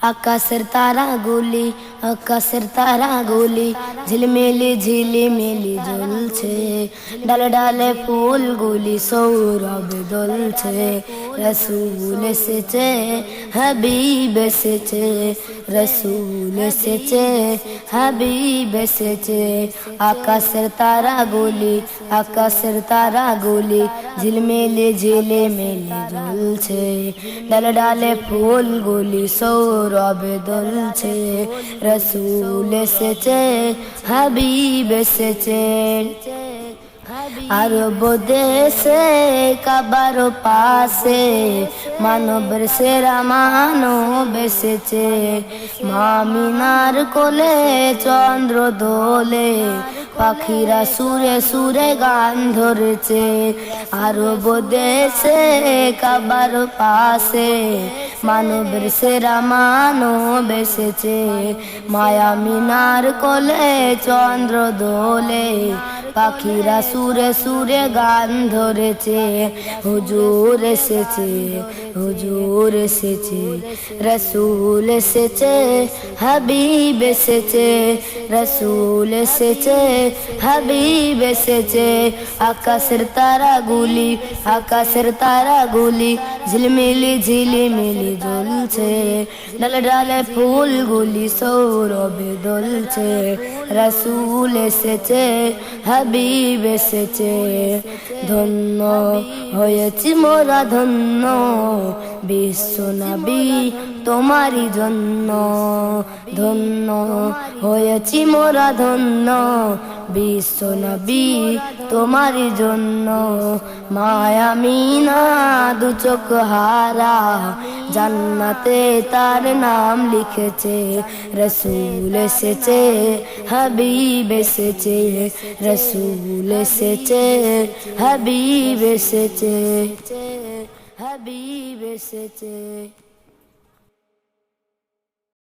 আকাশের তারাগুলি আকাশের তারাগুলি ঝিলমিলি ঝিলিমিলি জ্বলছে, ডালে ডালে ফুলগুলি সৌরভে দোলছে। রসুল এসেছে, হাবিব এসেছে, রসুল এসেছে, হাবিব এসেছে। আকাশের তারাগুলি আকাশের তারাগুলি ঝিলমিলি ঝিলিমিলি জ্বলছে, ডালে ডালে ফুলগুলি সৌরভে দোলছে। রসুল এসেছে, হাবিব এসেছে। আরব দেশে কাবার পাশে মানবের সেরা মানব এসেছে। মামিনার কোলে চন্দ্র দোলে, পাখিরা সুরে সুরে গান ধরেছে। আরব দেশে কাবার পাশে মানবের সেরা মানব এসেছে। মায়া মিনার কোলে চন্দ্র দোলে, পাখিরা সুরে সুরে গান ধরেছে। হুজুর এসেছে, হুজুর এসেছে, রসুল এসেছে, হাবিব এসেছে, রসুল এসেছে, হাবিব এসেছে। আকাশের তারাগুলি আকাশের তারাগুলি ঝিলমিলি ঝিলিমিলি জ্বলছে, ডালে ডালে ফুলগুলি সৌরভে দোলছে। রসুল এসেছে, হাবিব এসেছে। ধন্য হয়েছি মোরা ধন্য, বিশ্ব নবী তোমারই জন্য। ধন্য হয়েছি মোরা ধন্য, বিশ্ব নবী তোমারই জন্য। মায়া মিনা দু চোখ হারা জান্নাতে তার নাম লিখেছে। রসুল এসেছে, হাবিব এসেছে, রসুল এসেছে, হাবিব এসেছে, হাবিব এসেছে।